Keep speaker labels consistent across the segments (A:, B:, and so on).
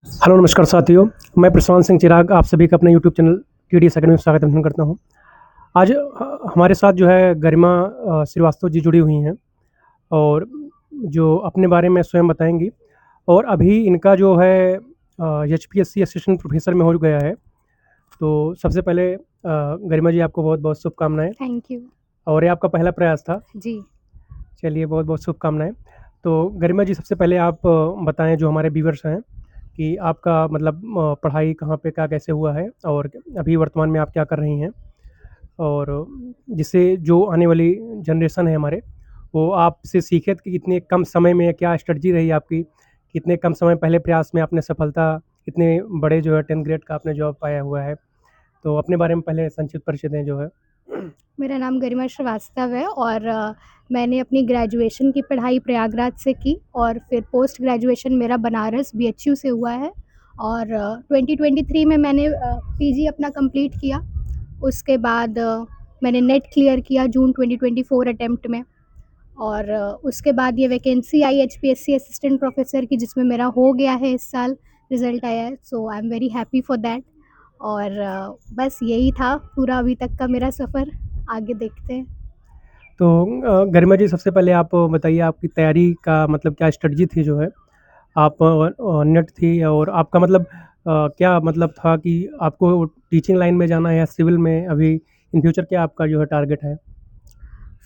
A: Hello नमस्कार साथियों, मैं प्रशांत सिंह चिराग आप सभी का अपने यूट्यूब चैनल टीडीएस अकेडमी में स्वागत अभिनंदन करता हूँ। आज हमारे साथ जो है गरिमा श्रीवास्तव जी जुड़ी हुई हैं और जो अपने बारे में स्वयं बताएँगी और अभी इनका जो है एचपीएससी असिस्टेंट प्रोफ़ेसर में हो गया है। तो सबसे पहले गरिमा जी आपको बहुत-बहुत शुभकामनाएँ
B: थैंक यू।
A: और ये आपका पहला प्रयास था।
B: जी।
A: चलिए बहुत-बहुत शुभकामनाएँ। तो गरिमा जी सबसे पहले आप बताएँ जो हमारे व्यूअर्स हैं कि आपका मतलब पढ़ाई कहाँ पे क्या कैसे हुआ है और अभी वर्तमान में आप क्या कर रही हैं? और जिससे जो आने वाली जनरेशन है हमारे, वो आपसे सीखे कि इतने कम समय में क्या स्ट्रैटेजी रही आपकी? कितने कम समय पहले प्रयास में आपने सफलता इतने बड़े जो है 10th ग्रेड का आपने जॉब पाया हुआ है। तो अपने बारे में पहले संक्षिप्त परिचय दें जो है।
B: मेरा नाम गरिमा श्रीवास्तव है और मैंने अपनी ग्रेजुएशन की पढ़ाई प्रयागराज से की और फिर पोस्ट ग्रेजुएशन मेरा बनारस बीएचयू से हुआ है और 2023 में मैंने पीजी अपना कंप्लीट किया। उसके बाद मैंने नेट क्लियर किया जून 2024 अटेम्प्ट में और उसके बाद ये वैकेंसी आई एचपीएससी असिस्टेंट प्रोफेसर की जिसमें मेरा हो गया है इस साल रिज़ल्ट आया है। So I am very happy for that और बस यही था पूरा अभी तक का मेरा सफ़र। आगे देखते हैं।
A: तो गरिमा जी सबसे पहले आप बताइए आपकी तैयारी का मतलब क्या स्ट्रैटेजी थी जो है? आप नेट थी और आपका मतलब क्या मतलब था कि आपको टीचिंग लाइन में जाना है या सिविल में अभी इन फ्यूचर क्या आपका जो है टारगेट है?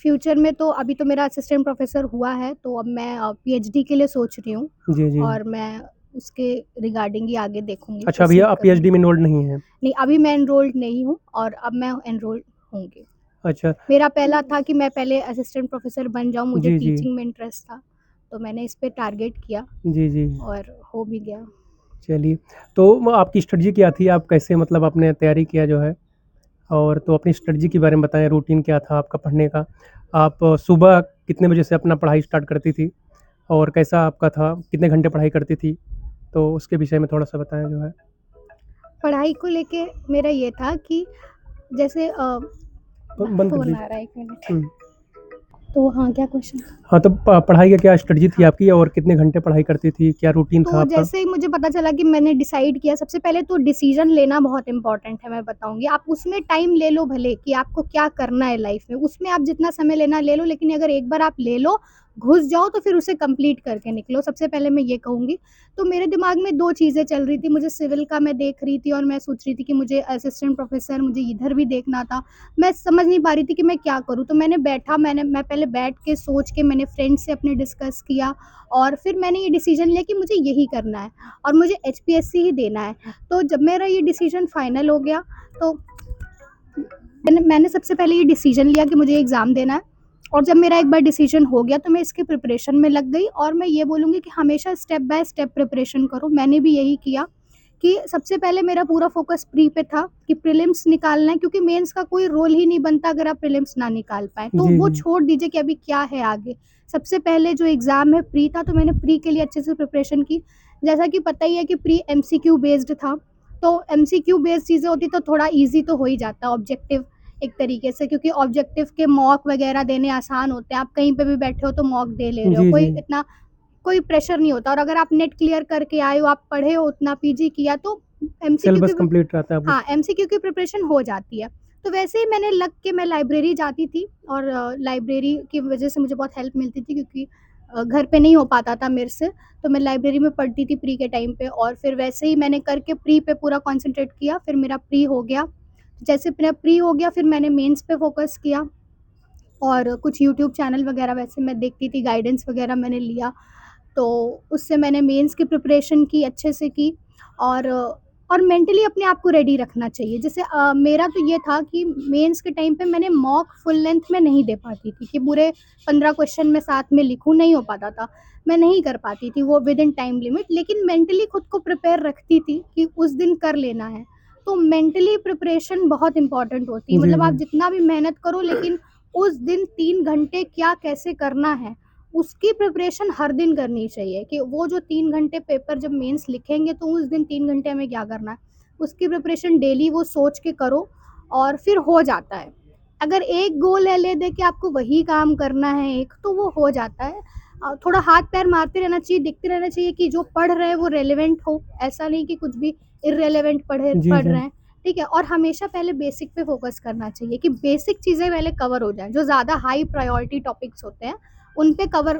B: फ्यूचर में तो अभी तो मेरा असिस्टेंट प्रोफेसर हुआ है तो अब मैं पीएचडी के लिए सोच रही हूँ
A: जी, जी।
B: और मैं उसके रिगार्डिंग ही आगे देखूँगी,
A: अच्छा अभी
B: प्रोसीड
A: आप
B: करूँगी।
A: पीएचडी में एनरोल्ड नहीं हैं?
B: नहीं, अभी मैं एनरोल्ड नहीं हूँ और अब मैं एनरोल होंगी।
A: अच्छा।
B: मेरा पहला था कि मैं पहले असिस्टेंट प्रोफेसर बन जाऊँ, मुझे
A: जी, जी।
B: टीचिंग में इंटरेस्ट था, तो मैंने इस पे टारगेट किया
A: जी, जी।
B: और हो भी गया।
A: चलिए, तो वो आपकी स्ट्रैटेजी क्या थी? आप कैसे मतलब आपने तैयारी किया जो है? और तो अपनी स्ट्रैटेजी के बारे में बताएँ, रूटीन क्या था आपका पढ़ने का? आप सुबह कितने बजे से अपना पढ़ाई स्टार्ट करती थी? और कैसा आपका था? कितने घंटे पढ़ाई करती थी? तो उसके विषय में थोड़ा-सा बताएँ जो है।
B: पढ़ाई को लेके मेरा ये था कि जैसे
A: बंद कर
B: फ़ोन आ
A: दीजिए।
B: रहा है 1 मिनट।
A: हुँ।
B: तो हाँ, क्या क्वेश्चन था?
A: हाँ, तो पढ़ाई का क्या स्ट्रैटेजी थी
B: हाँ।
A: आपकी और कितने घंटे पढ़ाई करती थी? क्या रूटीन था
B: तो
A: आपका?
B: जैसे ही मुझे पता चला कि मैंने डिसाइड किया, सबसे पहले तो डिसीज़न लेना बहुत इम्पोर्टेंट है, मैं बताऊँगी। आप उसमें टाइम ले लो भले कि आपको क्या करना है लाइफ़ में, उसमें आप जितना समय लेना ले लो, लेकिन अगर एक बार आप ले लो, घुस जाओ तो फिर उसे कंप्लीट करके निकलो, सबसे पहले मैं ये कहूँगी। तो मेरे दिमाग में 2 चीज़ें चल रही थी, मुझे सिविल का मैं देख रही थी और मैं सोच रही थी कि मुझे असिस्टेंट प्रोफ़ेसर मुझे इधर भी देखना था। मैं समझ नहीं पा रही थी कि मैं क्या करूँ? तो मैं पहले बैठ के सोच के मैंने फ्रेंड से अपने डिस्कस किया और फिर मैंने ये डिसीज़न लिया कि मुझे यही करना है और मुझे एचपीएससी ही देना है। तो जब मेरा ये डिसीज़न फाइनल हो गया तो मैंने सबसे पहले ये डिसीज़न लिया कि मुझे एग्ज़ाम देना है और जब मेरा एक बार डिसीज़न हो गया तो मैं इसके प्रिपरेशन में लग गई और मैं ये बोलूँगी कि हमेशा स्टेप बाय स्टेप प्रिपरेशन करो। मैंने भी यही किया कि सबसे पहले मेरा पूरा फ़ोकस प्री पे था कि प्रीलिम्स निकालना है क्योंकि मेंस का कोई रोल ही नहीं बनता अगर आप प्रीलिम्स ना निकाल पाएँ। तो
A: जी,
B: वो
A: जी।
B: छोड़ दीजिए कि अभी क्या है आगे। सबसे पहले जो एग्ज़ाम है प्री था तो मैंने प्री के लिए अच्छे से प्रिपरेशन की। जैसा कि पता ही है कि प्री एमसीक्यू बेस्ड था, तो एमसीक्यू बेस्ड चीज़ें होती तो थोड़ा ईज़ी तो हो ही जाता है ऑब्जेक्टिव एक तरीके से क्योंकि ऑब्जेक्टिव के मॉक वगैरह देने आसान होते हैं। आप कहीं पे भी बैठे हो तो मॉक दे ले रहे हो।
A: जी,
B: कोई
A: जी।
B: इतना कोई प्रेशर नहीं होता और अगर आप नेट क्लियर करके आए हो, आप पढ़े हो उतना पीजी किया तो एमसीक्यू की
A: सिलेबस कंप्लीट रहता है आपका।
B: हाँ, एमसीक्यू की प्रिपरेशन हो जाती है। तो वैसे ही मैंने लग के मैं लाइब्रेरी जाती थी और लाइब्रेरी की वज़ह से मुझे बहुत हेल्प मिलती थी क्योंकि घर पे नहीं हो पाता था मेरे से, तो मैं लाइब्रेरी में पढ़ती थी प्री के टाइम पे और फिर वैसे ही मैंने करके प्री पे पूरा कॉन्संट्रेट किया, फिर मेरा प्री हो गया। जैसे मेरा प्री हो गया फिर मैंने मेंस पे फ़ोकस किया और कुछ यूट्यूब चैनल वगैरह वैसे मैं देखती थी, गाइडेंस वगैरह मैंने लिया। तो उससे मैंने मेंस की प्रिपरेशन की, अच्छे से की और मेंटली अपने आप को रेडी रखना चाहिए। जैसे मेरा तो ये था कि मेंस के टाइम पे मैंने मॉक फुल लेंथ में नहीं दे पाती थी कि पूरे 15 क्वेश्चन मैं साथ में लिखूँ, नहीं हो पाता था। मैं नहीं कर पाती थी वो विदिन टाइम लिमिट, लेकिन मेंटली खुद को प्रिपेयर रखती थी कि उस दिन कर लेना है। तो मेंटली प्रिपरेशन बहुत इम्पोर्टेंट होती है,
A: जी,
B: मतलब आप
A: जी।
B: जितना भी मेहनत करो लेकिन उस दिन 3 घंटे क्या कैसे करना है, उसकी प्रिपरेशन हर दिन करनी चाहिए कि वो जो 3 घंटे पेपर जब मेंस लिखेंगे तो उस दिन 3 घंटे हमें क्या करना है, उसकी प्रिपरेशन डेली वो सोच के करो और फिर हो जाता है। अगर एक गोल है ले दे के आपको वही काम करना है एक, तो वो हो जाता है। थोड़ा हाथ-पैर मारते रहना चाहिए, देखते रहना चाहिए कि जो पढ़ रहे हैं वो रेलेवेंट हो, ऐसा नहीं कि कुछ भी इर्रेलेवेंट
A: जी,
B: पढ़
A: जी।
B: रहे हैं, ठीक है? और हमेशा पहले बेसिक पे फ़ोकस करना चाहिए कि बेसिक चीज़ें पहले कवर हो जाएँ, जो ज़्यादा हाई प्रायोरिटी टॉपिक्स होते हैं, उन पे कवर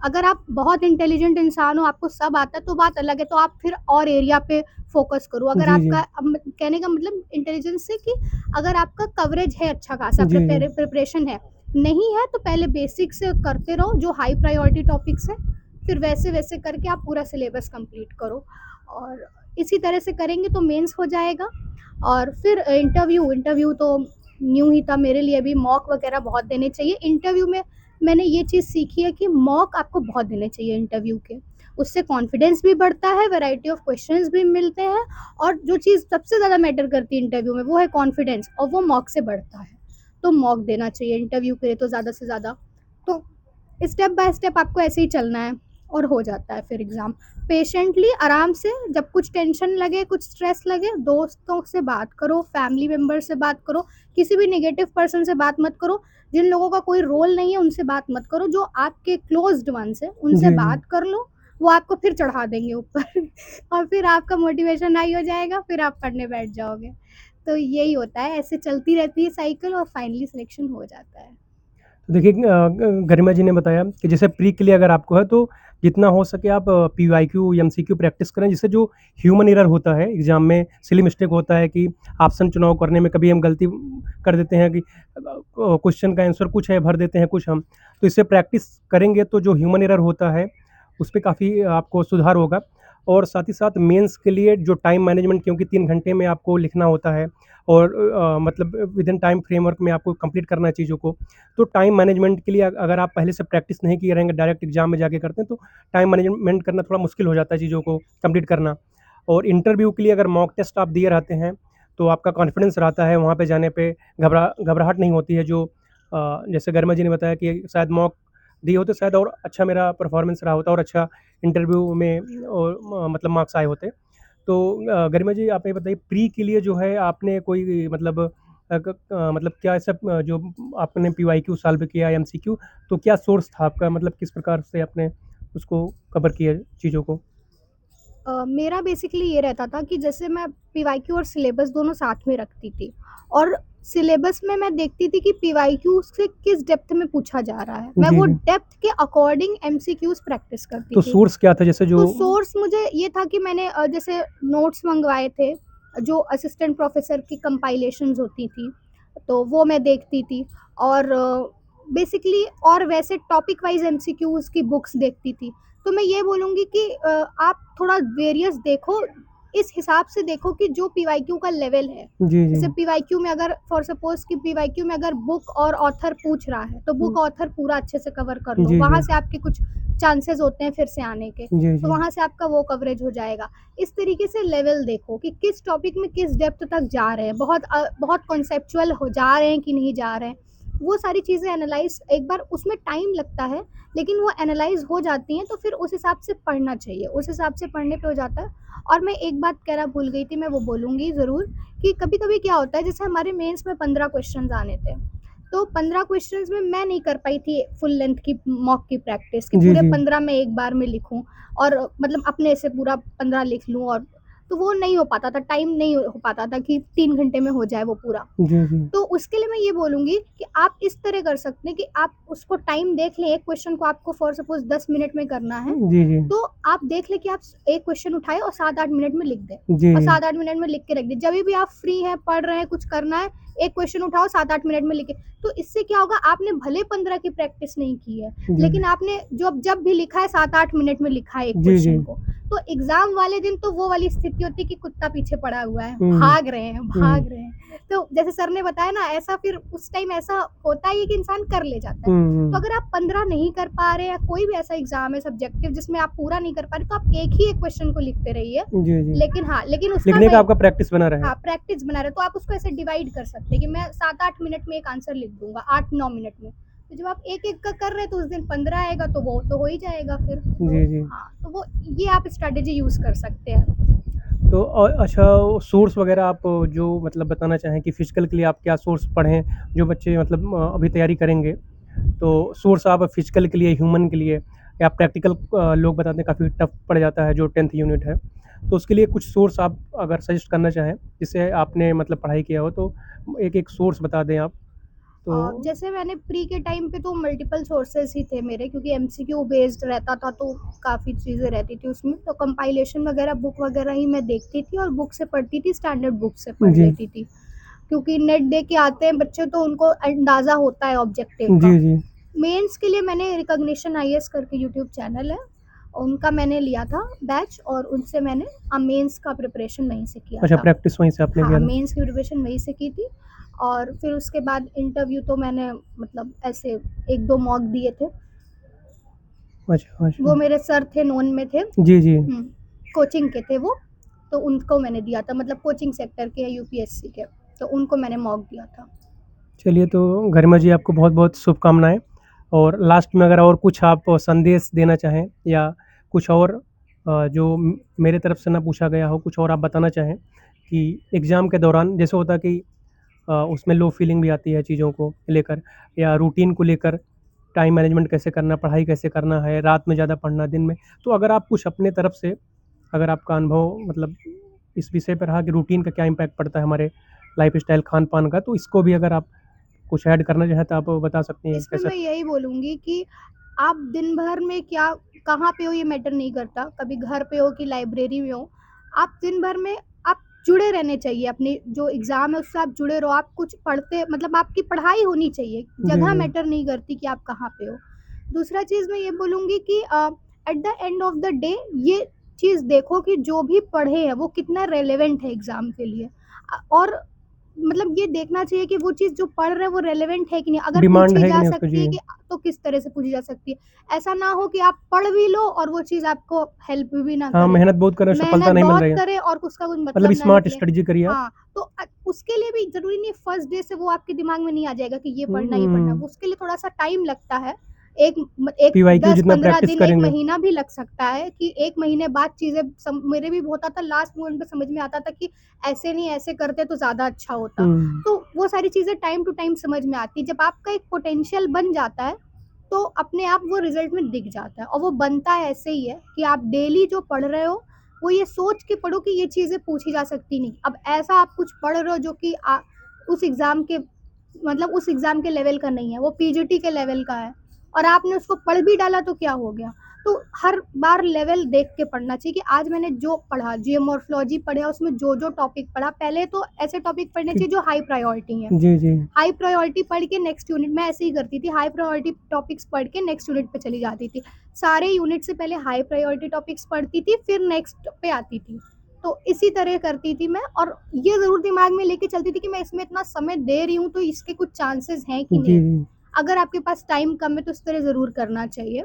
B: अगर आप बहुत इंटेलिजेंट इंसान हो, आपको सब आता है तो बात अलग है, तो आप फिर और एरिया पे फ़ोकस करो। अगर
A: जी, जी।
B: आपका कहने का मतलब इंटेलिजेंस से कि अगर आपका कवरेज है अच्छा खासा,
A: जी, जी।
B: प्रिपरेशन है, नहीं है तो पहले बेसिक से करते रहो जो हाई प्रायोरिटी टॉपिक्स हैं, फिर वैसे-वैसे करके आप पूरा सिलेबस कंप्लीट करो और इसी तरह से करेंगे तो मेंस हो जाएगा। और फिर इंटरव्यू तो न्यू ही था मेरे लिए भी, मॉक वगैरह बहुत देने चाहिए। इंटरव्यू में मैंने ये चीज़ सीखी है कि मॉक आपको बहुत देने चाहिए इंटरव्यू के। उससे कॉन्फिडेंस भी बढ़ता है, वैरायटी ऑफ क्वेश्चंस भी मिलते हैं और जो चीज़ सबसे ज़्यादा मैटर करती है इंटरव्यू में वो है कॉन्फिडेंस और वो मॉक से बढ़ता है। तो मॉक देना चाहिए इंटरव्यू के लिए तो ज़्यादा से ज़्यादा। तो स्टेप बाय स्टेप आपको ऐसे ही चलना है और हो जाता है फिर एग्ज़ाम। पेशेंटली आराम से जब कुछ टेंशन लगे, कुछ स्ट्रेस लगे, दोस्तों से बात करो, फैमिली मेंबर से बात करो, किसी भी नेगेटिव पर्सन से बात मत करो। जिन लोगों का कोई रोल नहीं है उनसे बात मत करो, जो आपके क्लोज़्ड वन्स हैं उनसे
A: जी, जी।
B: बात कर लो, वो आपको फिर चढ़ा देंगे ऊपर और फिर आपका मोटिवेशन हाई हो जाएगा, फिर आप पढ़ने बैठ जाओगे। तो यही होता है, ऐसे चलती रहती है साइकिल और फाइनली सिलेक्शन हो जाता है।
A: तो देखिए गरिमा जी ने बताया कि जैसे प्री के लिए अगर आपको है तो जितना हो सके आप पीवाईक्यू, एमसीक्यू प्रैक्टिस करें जिससे जो ह्यूमन एरर होता है एग्ज़ाम में सिली मिस्टेक होता है कि ऑप्शन चुनाव करने में कभी हम गलती कर देते हैं कि क्वेश्चन का आंसर कुछ है भर देते हैं कुछ हम। तो इससे प्रैक्टिस करेंगे तो जो ह्यूमन एरर होता है उस पे काफ़ी आपको सुधार होगा और साथ ही साथ मेंस के लिए जो टाइम मैनेजमेंट क्योंकि 3 घंटे में आपको लिखना होता है और मतलब विदिन टाइम फ्रेमवर्क में आपको कंप्लीट करना है चीज़ों को। तो टाइम मैनेजमेंट के लिए अगर आप पहले से प्रैक्टिस नहीं किए रहेंगे, डायरेक्ट एग्ज़ाम में जाके करते हैं, तो टाइम मैनेजमेंट करना थोड़ा मुश्किल हो जाता है चीज़ों को कंप्लीट करना। और इंटरव्यू के लिए अगर मॉक टेस्ट आप दिए रहते हैं, तो आपका कॉन्फिडेंस रहता है वहाँ पे जाने पे घबराहट नहीं होती है जो जैसे गरिमा जी ने बताया कि शायद मॉक दिए होते शायद और अच्छा मेरा परफॉर्मेंस रहा होता और अच्छा इंटरव्यू में और मतलब मार्क्स आए होते। तो गरिमा जी आप ये बताइए प्री के लिए जो है आपने कोई मतलब मतलब क्या ऐसा जो आपने पीवाईक्यू सॉल्व किया एमसीक्यू तो क्या सोर्स था आपका मतलब किस प्रकार से आपने उसको कवर किया चीज़ों को?
B: मेरा बेसिकली ये रहता था कि जैसे मैं पीवाईक्यू और सिलेबस दोनों साथ में रखती थी और सिलेबस में मैं देखती थी कि पीवाईक्यू से किस डेप्थ में पूछा जा रहा है। मैं
A: जी,
B: वो
A: जी।
B: डेप्थ के अकॉर्डिंग एमसीक्यूज़ प्रैक्टिस करती
A: तो
B: थी।
A: सोर्स क्या था जैसे जो
B: तो सोर्स मुझे ये था कि मैंने जैसे नोट्स मँगवाए थे, जो असिस्टेंट प्रोफ़ेसर की कंपाइलेशंस होती थी, तो वो मैं देखती थी और बेसिकली और वैसे टॉपिक वाइज़ एमसीक्यूज़ की बुक्स देखती थी। तो मैं ये बोलूँगी कि आप थोड़ा वेरियस देखो, इस हिसाब से देखो कि जो पीवाईक्यू का लेवल है।
A: जी, जी।
B: जैसे पीवाईक्यू में अगर फॉर सपोज़ कि पीवाईक्यू में अगर बुक और ऑथर पूछ रहा है, तो बुक ऑथर पूरा अच्छे से कवर कर लो,
A: जी,
B: वहाँ
A: जी।
B: से आपके कुछ चांसेस होते हैं फिर से आने के।
A: जी,
B: तो
A: जी।
B: वहाँ से आपका वो कवरेज हो जाएगा। इस तरीके से लेवल देखो कि किस टॉपिक में किस डेप्थ तक जा रहे हैं, बहुत कॉन्सेप्चुअल हो जा रहे हैं कि नहीं जा रहे हैं। वो सारी चीज़ें एनालाइज़ एक बार उसमें टाइम लगता है, लेकिन वो एनालाइज़ हो जाती हैं तो फिर उस हिसाब से पढ़ना चाहिए, उस हिसाब से पढ़ने पे हो जाता है। और मैं एक बात कहना भूल गई थी, मैं वो बोलूँगी ज़रूर कि कभी-कभी क्या होता है जैसे हमारे मेंस में 15 क्वेश्चन्स आने थे। तो 15 क्वेश्चंस में मैं नहीं कर पाई थी फुल लेंथ की मॉक की प्रैक्टिस कि
A: जी,
B: पूरे
A: जी।
B: 15 मैं एक बार में लिखूँ और मतलब अपने से पूरा 15 लिख लूँ और तो वो नहीं हो पाता था, टाइम नहीं हो पाता था कि 3 घंटे में हो जाए वो पूरा।
A: जी, जी।
B: तो उसके लिए मैं ये बोलूँगी कि आप इस तरह कर सकते हैं कि आप उसको टाइम देख लें, एक क्वेश्चन को आपको फॉर सपोज़ 10 मिनट में करना है,
A: जी, जी।
B: तो आप देख लें कि आप एक क्वेश्चन उठाएँ और 7-8 मिनट में लिख दें
A: जी,
B: और
A: जी।
B: 7-8 मिनट में लिख के रख दें। जभी भी आप फ्री हैं, पढ़ रहे हैं, कुछ करना है, एक क्वेश्चन उठाओ 7-8 मिनट में लिखें। तो इससे क्या होगा आपने भले 15 की प्रैक्टिस नहीं की है,
A: जी।
B: लेकिन आपने जब जब भी लिखा है 7-8 मिनट में लिखा है एक
A: जी, जी।
B: क्वेश्चन को। तो एग्ज़ाम वाले दिन तो वो वाली स्थिति होती है कि कुत्ता पीछे पड़ा हुआ है,
A: हुँ, हुँ।
B: भाग रहे हैं,
A: हुँ,
B: भाग
A: हुँ।
B: रहे हैं। तो जैसे सर ने बताया ना ऐसा फिर उस टाइम ऐसा होता ही है कि इंसान कर ले जाता है।
A: हुँ,
B: तो
A: हुँ।
B: अगर आप 15 नहीं कर पा रहे हैं या कोई भी ऐसा एग्ज़ाम है सब्जेक्टिव जिसमें आप पूरा नहीं कर पा रहे, तो आप एक ही एक क्वेश्चन को लिखते रहिए।
A: जी, जी।
B: लेकिन हाँ, लेकिन उसका
A: लिखने का
B: वही
A: आपका प्रैक्टिस बना रहे।
B: हाँ, प्रैक्टिस बना रहे हो तो आप उसको ऐसे डिवाइड कर सकते हैं कि मैं 7-8 मिनट में एक आंसर लिख दूँगा, 8-9 मिनट में। तो जब आप एक-एक का कर रहे हैं तो उस दिन 15 आएगा तो वो तो हो ही जाएगा फिर। तो
A: जी, जी।
B: हाँ, तो वो ये आप स्ट्रैटेजी यूज़ कर सकते हैं।
A: तो अच्छा सोर्स वगैरह आप जो मतलब बताना चाहें कि फ़िज़िकल के लिए आप क्या सोर्स पढ़ें, जो बच्चे मतलब अभी तैयारी करेंगे, तो सोर्स आप फ़िज़िकल के लिए, ह्यूमन के लिए या प्रैक्टिकल लोग बताते हैं काफ़ी टफ पड़ जाता है जो 10th यूनिट है। तो उसके लिए कुछ सोर्स आप अगर सजेस्ट करना चाहें, जिससे आपने मतलब पढ़ाई किया हो, तो एक-एक सोर्स बता दें आप। तो
B: जैसे मैंने प्री के टाइम पे तो मल्टीपल सोर्सेज ही थे मेरे, क्योंकि एमसीक्यू बेस्ड रहता था तो काफ़ी चीज़ें रहती थी उसमें, तो कंपाइलेशन वगैरह बुक वगैरह ही मैं देखती थी और बुक से पढ़ती थी, स्टैंडर्ड बुक से पढ़
A: जी।
B: लेती थी, क्योंकि नेट दे के आते हैं बच्चे तो उनको अंदाज़ा होता है ऑब्जेक्टिव का।
A: जी, जी।
B: मेंस के लिए मैंने रिकॉग्निशन आईएएस करके यूट्यूब चैनल है, उनका मैंने लिया था बैच, और उनसे मैंने मेंस का प्रिपरेशन वहीं से किया
A: अच्छा,
B: था।
A: प्रैक्टिस वहीं से आपने
B: हाँ,
A: किया था।
B: मेंस की प्रिपरेशन वहीं से की थी, और फिर उसके बाद इंटरव्यू तो मैंने मतलब ऐसे 1-2 मॉक दिए थे।
A: अच्छा,
B: वो
A: अच्छा।
B: मेरे सर थे, नोन में थे।
A: जी, जी।
B: कोचिंग के थे वो, तो उनको मैंने दिया था, मतलब कोचिंग सेक्टर के या यूपीएससी के, तो उनको मैंने मॉक दिया था।
A: चलिए, तो गरिमा जी आपको बहुत-बहुत शुभकामनाएँ। और लास्ट में अगर और कुछ आप संदेश देना चाहें, या कुछ और जो मेरे तरफ से ना पूछा गया हो, कुछ और आप बताना चाहें कि एग्ज़ाम के दौरान जैसे होता है कि उसमें लो फीलिंग भी आती है चीज़ों को लेकर, या रूटीन को लेकर, टाइम मैनेजमेंट कैसे करना, पढ़ाई कैसे करना है, रात में ज़्यादा पढ़ना, दिन में। तो अगर आप कुछ अपने तरफ से, अगर आपका अनुभव मतलब इस विषय पे रहा कि रूटीन का क्या इम्पैक्ट पड़ता है हमारे लाइफ़स्टाइल, खान-पान का, तो इसको भी अगर आप कुछ ऐड करना चाहें तो आप बता सकती हैं
B: इसमें
A: कैसे?
B: मैं यही बोलूँगी कि आप दिन भर में क्या कहाँ पे हो ये मैटर नहीं करता, कभी घर पे हो कि लाइब्रेरी में हो, आप दिन भर में आप जुड़े रहने चाहिए, अपने जो एग्ज़ाम है उससे आप जुड़े रहो, आप कुछ पढ़ते मतलब आपकी पढ़ाई होनी चाहिए,
A: जी,
B: जगह
A: जी।
B: मैटर नहीं करती कि आप कहाँ पे हो। दूसरा चीज़ मैं ये बोलूँगी कि at the end of the day ये चीज़ देखो कि जो भी पढ़े हैं वो कितना रेलेवेंट है एग्ज़ाम के लिए। और मतलब ये देखना चाहिए कि वो चीज़ जो पढ़ रहे हैं वो रेलेवेंट है कि नहीं, अगर
A: डिमांड
B: पूछी
A: है कि
B: जा
A: नहीं उसका?
B: सकती
A: जी।
B: है कि तो किस तरह से पूछी जा सकती है। ऐसा ना हो कि आप पढ़ भी लो और वो चीज़ आपको हेल्प भी ना
A: हाँ,
B: करे।
A: मेहनत बहुत कर रहे हैं, सफलता
B: मेहनत
A: नहीं मिल
B: बहुत
A: रही है।
B: करे और उसका कुछ
A: मतलब
B: मतलब ना
A: स्मार्ट
B: निकले।
A: स्ट्रेटजी करिए आप।
B: हाँ, तो उसके लिए भी ज़रूरी नहीं है फर्स्ट डे से वो आपके दिमाग में नहीं आ जाएगा कि ये पढ़ना, ये पढ़ना।
A: हुँ,
B: उसके लिए थोड़ा-सा टाइम लगता है। एक
A: पीवाईक्यू जितना
B: 10-15
A: प्रैक्टिस
B: दिन, 1
A: करेंगे।
B: महीना भी लग सकता है कि 1 महीने बाद चीज़ें मेरे भी होता था, लास्ट मोमेंट पे समझ में आता था कि ऐसे नहीं, ऐसे करते तो ज़्यादा अच्छा होता।
A: हुँ,
B: तो वो सारी चीज़ें टाइम टू टाइम समझ में आती है। जब आपका एक पोटेंशियल बन जाता है, तो अपने आप वो रिज़ल्ट में दिख जाता है, और वो बनता है ऐसे ही है कि आप डेली जो पढ़ रहे हो, वो ये सोच के पढ़ो कि ये चीज़ें पूछी जा सकती नहीं। अब ऐसा आप कुछ पढ़ रहे हो जो कि उस एग्ज़ाम के मतलब उस एग्ज़ाम के लेवल का नहीं है, वो पीजीटी के लेवल का है, और आपने उसको पढ़ भी डाला तो क्या हो गया? तो हर बार लेवल देख के पढ़ना चाहिए कि आज मैंने जो पढ़ा, जियोमॉर्फोलॉजी पढ़ा, उसमें जो-जो टॉपिक पढ़ा, पहले तो ऐसे टॉपिक पढ़ने
A: कि
B: चाहिए जो हाई प्रायोरिटी हैं।
A: जी, जी।
B: हाई प्रायोरिटी पढ़ के नेक्स्ट यूनिट मैं ऐसे ही करती थी, हाई प्रायोरिटी टॉपिक्स पढ़ के नेक्स्ट यूनिट पे चली जाती थी। सारे यूनिट से पहले हाई प्रायोरिटी टॉपिक्स पढ़ती थी, फिर नेक्स्ट पे आती थी। तो इसी तरह करती थी मैं, और ये ज़रूर दिमाग में लेके चलती थी कि मैं इसमें इतना समय दे रही हूँ, तो इसके कुछ चांसेस हैं कि
A: जी,
B: नहीं?
A: जी।
B: अगर आपके पास टाइम कम है तो इस तरह ज़रूर करना चाहिए।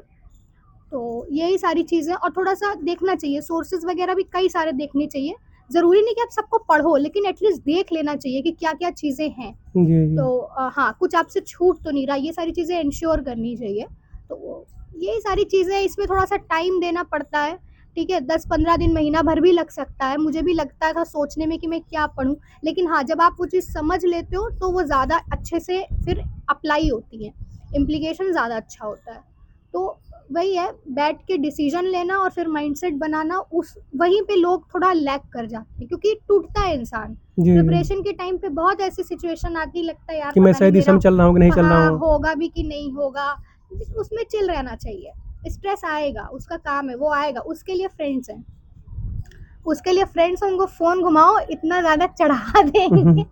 B: तो यही सारी चीज़ें, और थोड़ा-सा देखना चाहिए, सोर्सेज़ वगैरह भी कई सारे देखने चाहिए। ज़रूरी नहीं कि आप सबको पढ़ो, लेकिन एटलीस्ट देख लेना चाहिए कि क्या-क्या चीज़ें हैं।
A: जी, जी।
B: तो हाँ, कुछ आपसे छूट तो नहीं रहा, ये सारी चीज़ें एंश्योर करनी चाहिए। तो यही सारी चीज़ें, इसमें थोड़ा-सा टाइम देना पड़ता है, ठीक है? 10-15 दिन, महीना भर भी लग सकता है। मुझे भी लगता था सोचने में कि मैं क्या पढ़ूँ, लेकिन हाँ, जब आप वो चीज़ समझ लेते हो, तो वो ज़्यादा अच्छे से फिर अप्लाई होती है। इम्प्लीकेशन ज़्यादा अच्छा होता है। तो वही है, बैठ के डिसीज़न लेना और फिर माइंडसेट बनाना, उस वहीं पे लोग थोड़ा लैग कर जाते हैं, क्योंकि टूटता है इंसान।
A: जी, जी।
B: प्रिपरेशन के टाइम पे बहुत ऐसी सिचुएशन आती, लगता है यार
A: कि मैं
B: पता नहीं
A: सही दिशा
B: मेरा
A: में चल रहा हूँ कि नहीं चल रहा
B: हाँ,
A: हूँ।
B: होगा भी कि नहीं होगा। उसमें चिल रहना चाहिए। स्ट्रेस आएगा, उसका काम है, वो आएगा, उसके लिए फ्रेंड्स हैं। उसके लिए फ्रेंड्स हैं, उनको फ़ोन घुमाओ, इतना ज़्यादा चढ़ा देंगे।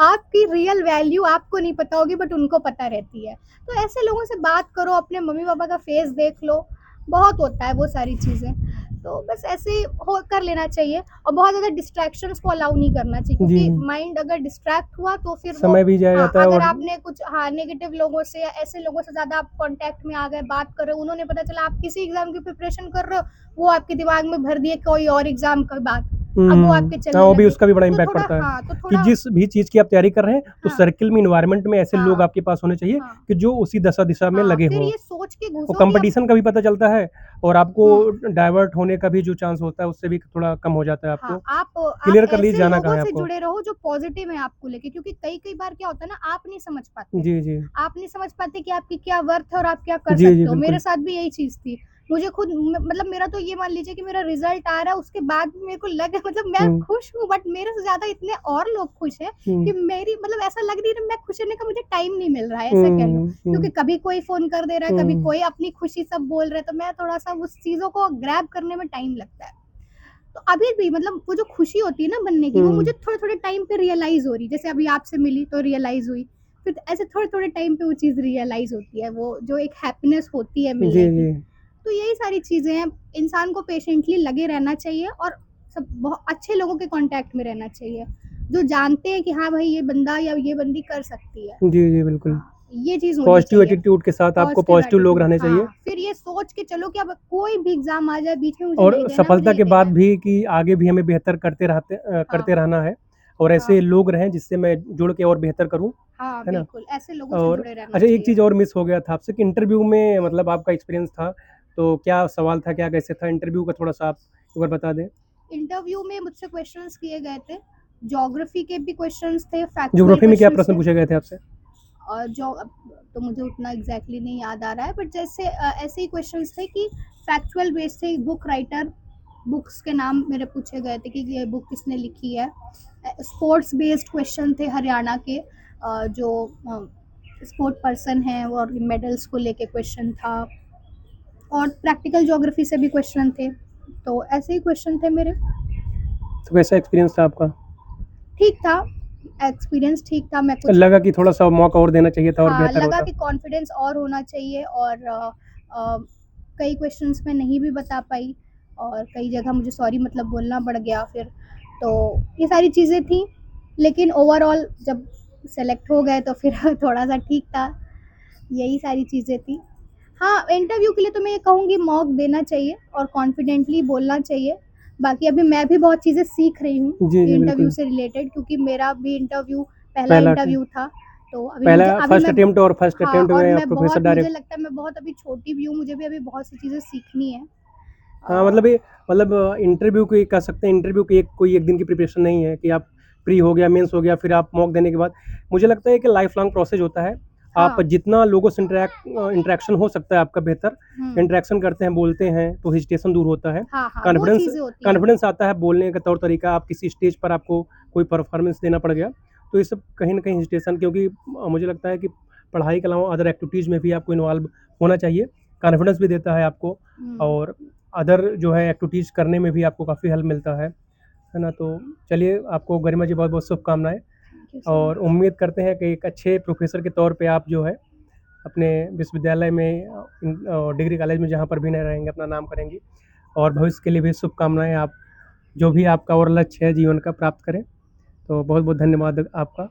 B: आपकी रियल वैल्यू आपको नहीं पता होगी, बट उनको पता रहती है। तो ऐसे लोगों से बात करो, अपने मम्मी-पापा का फेस देख लो, बहुत होता है वो सारी चीज़ें। तो बस ऐसे ही हो कर लेना चाहिए, और बहुत ज़्यादा डिस्ट्रैक्शंस को अलाउ नहीं करना चाहिए,
A: जी,
B: क्योंकि
A: जी।
B: माइंड अगर डिस्ट्रैक्ट हुआ तो फिर वो
A: समय भी जाया
B: हाँ,
A: जाता है
B: अगर
A: और
B: आपने कुछ हाँ, नेगेटिव लोगों से या ऐसे लोगों से ज़्यादा आप कॉन्टैक्ट में आ गए, बात कर रहे हो, उन्होंने पता चला आप किसी एग्ज़ाम की प्रिपरेशन कर रहे हो, वो आपके दिमाग में भर दिए कोई और एग्ज़ाम का बात, अब वो आपके
A: हाँ,
B: चलने
A: वो भी
B: लगे।
A: उसका भी बड़ा
B: तो
A: इम्पैक्ट
B: थोड़ा
A: पड़ता है
B: हाँ, तो
A: कि
B: थोड़ा
A: जिस भी चीज़ की आप तैयारी कर रहे हैं, तो
B: हाँ,
A: सर्किल में, एनवायरनमेंट में ऐसे लोग
B: हाँ,
A: आपके पास होने चाहिए
B: हाँ,
A: कि जो उसी दशा-दिशा में
B: हाँ,
A: लगे
B: फिर
A: हों।
B: ये सोच के
A: और
B: घुसो कि अब
A: कंपटीशन का भी पता चलता है, और आपको
B: हुँ।
A: डाइवर्ट होने का भी जो चांस होता है, उससे भी थोड़ा कम हो जाता है
B: हाँ,
A: आपको।
B: आप
A: क्लियर कर लीजिए
B: ऐसे
A: जाना कहाँ
B: लोगों
A: है
B: से
A: आपको।
B: जुड़े रहो जो पॉज़िटिव हैं आपको लेके, क्योंकि कई-कई बार क्या होता है ना, आप नहीं समझ पाते।
A: जी, जी।
B: आप नहीं समझ पाते कि आपकी क्या वर्थ है और आप क्या कर
A: जी, जी,
B: सकते हो। मेरे
A: बिल्कुल।
B: साथ भी यही चीज़ थी। मुझे खुद मतलब मेरा तो ये मान लीजिए कि मेरा रिजल्ट आ रहा है, उसके बाद भी मेरे को लगे मतलब मैं
A: हुँ,
B: खुश हूँ, बट मेरे से ज़्यादा इतने और लोग खुश हैं कि
A: हुँ,
B: मेरी मतलब ऐसा लग नहीं रहा, मैं खुश होने का मुझे टाइम नहीं मिल रहा है, ऐसा कह लो।
A: हुँ,
B: क्योंकि
A: हुँ,
B: कभी कोई फ़ोन कर दे रहा है, कभी
A: हुँ।
B: कोई अपनी खुशी सब बोल रहा है, तो मैं थोड़ा-सा उस चीज़ों को ग्रैब करने में टाइम लगता है। तो अभी भी मतलब वो जो खुशी होती है ना बनने की, वो मुझे
A: हुँ।
B: थोड़े-थोड़े टाइम पे रियलाइज़ हो रही है। जैसे अभी आपसे मिली तो रियलाइज़ हुई, फिर ऐसे थोड़े-थोड़े टाइम पे वो चीज़ रियलाइज़ होती है, वो जो एक हैप्पीनेस होती है
A: जी,
B: मिलने की।
A: जी।
B: तो यही सारी चीज़ें हैं, इंसान को पेशेंटली लगे रहना चाहिए और सब अच्छे लोगों के कॉन्टैक्ट में रहना चाहिए, जो जानते हैं कि हाँ भाई ये बंदा या ये बंदी कर सकती है।
A: जी, जी, बिल्कुल।
B: हाँ, ये चीज़ होनी
A: पॉज़िटिव
B: चाहिए।
A: एटीट्यूड के साथ आपको
B: पॉज़िटिव
A: पॉज़िटिव लोग
B: एटीट्यूड
A: रहने चाहिए
B: हाँ, फिर ये सोच के चलो कि अब कोई भी एग्ज़ाम आ जाए बीच में मुझे
A: और
B: नहीं देना, मुझे
A: सफलता
B: ये
A: के
B: देना
A: बाद
B: है।
A: भी कि आगे भी हमें बेहतर
B: हाँ,
A: करते रहना है और
B: हाँ,
A: ऐसे लोग रहें जिससे मैं जुड़ के और बेहतर करूँ,
B: हाँ,
A: है ना?
B: बिल्कुल, ऐसे लोगों से
A: और
B: जुड़े रहना
A: अच्छा एक
B: चाहिए।
A: चीज़ और मिस हो गया था आपसे कि इंटरव्यू में मतलब आपका एक्सपीरियंस था, तो क्या सवाल था, क्या कैसे था? इंटरव्यू का थोड़ा-सा आप एक बार बता दें?
B: इंटरव्यू में मुझसे क्वेश्चंस किए गए थे, ज्योग्राफी के भी क्वेश्चंस थे, फैक्चुअल
A: ज्योग्राफी में क्या
B: क्वेश्चंस
A: प्रश्न
B: थे
A: पूछे गए थे आपसे?
B: और जो अब तो मुझे उतना एग्ज़ैक्टली नहीं याद आ रहा है, बट जैसे ऐसे ही क्वेश्चंस थे कि फैक्चुअल बेस थे, बुक राइटर, बुक्स के नाम मेरे पूछे गए थे कि ये बुक किसने लिखी है। स्पोर्ट्स बेस्ड क्वेश्चन थे हरियाणा के, जो स्पोर्ट पर्सन हैं और मेडल्स को लेके क्वेश्चन था और प्रैक्टिकल ज्योग्राफी से भी क्वेश्चन थे। तो ऐसे ही क्वेश्चन थे मेरे।
A: तो कैसा एक्सपीरियंस था आपका?
B: ठीक था, एक्सपीरियंस ठीक था, मैं कुछ
A: लगा कि थोड़ा-सा मौका और देना चाहिए था और
B: हाँ,
A: बेहतर
B: लगा
A: होता?
B: कि कॉन्फिडेंस और होना चाहिए और अ, कई क्वेश्चंस मैं नहीं भी बता पाई और कई जगह मुझे सॉरी मतलब बोलना पड़ गया फिर। तो ये सारी चीज़ें थी, लेकिन ओवरऑल जब सेलेक्ट हो गए तो फिर थोड़ा-सा ठीक था, यही सारी चीज़ें थी। हाँ, इंटरव्यू के लिए तो मैं ये कहूँगी मॉक देना चाहिए और कॉन्फिडेंटली बोलना चाहिए। बाकी अभी मैं भी बहुत चीज़ें सीख रही हूँ
A: जी, जी,
B: इंटरव्यू
A: बिल्कुल।
B: से रिलेटेड, क्योंकि मेरा भी इंटरव्यू पहला
A: पहला ट
B: इंटरव्यू था। तो
A: पहला
B: अभी
A: फर्स्ट
B: मैं
A: अटेम्प्ट और फर्स्ट
B: हाँ,
A: अटेम्प्ट
B: और
A: में
B: मैं
A: प्रोफ़ेसर
B: बहुत मुझे
A: डायरेक्ट
B: लगता है मैं बहुत अभी छोटी भी हूँ, मुझे भी अभी बहुत सी चीज़ें सीखनी है।
A: हाँ,
B: अ,
A: मतलब इंटरव्यू की कह सकते हैं इंटरव्यू की एक कोई एक दिन की प्रिपरेशन नहीं है कि आप प्री हो गया, मेंस हो गया, फिर आप मॉक देने के बाद मुझे लगता है कि लाइफ़ लॉन्ग प्रोसेस होता है। आप
B: हाँ,
A: जितना लोगों से इंटरेक्शन हो सकता है आपका बेहतर,
B: हुँ।
A: इंटरेक्शन करते हैं, बोलते हैं, तो हेजिटेशन दूर होता है।
B: हाँ, हाँ, वो
A: कॉन्फिडेंस
B: चीज़ें होती हैं।
A: कॉन्फिडेंस आता है बोलने का तौर तरीका, आप किसी स्टेज पर आपको कोई परफॉर्मेंस देना पड़ गया, तो ये सब कहीं न कहीं हेजिटेशन क्योंकि मुझे लगता है कि पढ़ाई के अलावा अदर एक्टिविटीज़ में भी आपको इन्वॉल्व होना चाहिए। कॉन्फिडेंस भी देता है आपको
B: हुँ,
A: और अदर जो है एक्टिविटीज़ करने में भी आपको काफ़ी हेल्प मिलता है ना? तो चलिए आपको गरिमा जी बहुत-बहुत शुभकामनाएँ
B: थैंक यू सो
A: और
B: मच।
A: उम्मीद करते हैं कि एक अच्छे प्रोफ़ेसर के तौर पे आप जो है अपने विश्वविद्यालय में डिग्री कॉलेज में जहाँ पर भी न रहेंगे अपना नाम करेंगी और भविष्य के लिए भी शुभकामनाएँ आप जो भी आपका और लक्ष्य है जीवन का प्राप्त करें। तो बहुत-बहुत धन्यवाद आपका।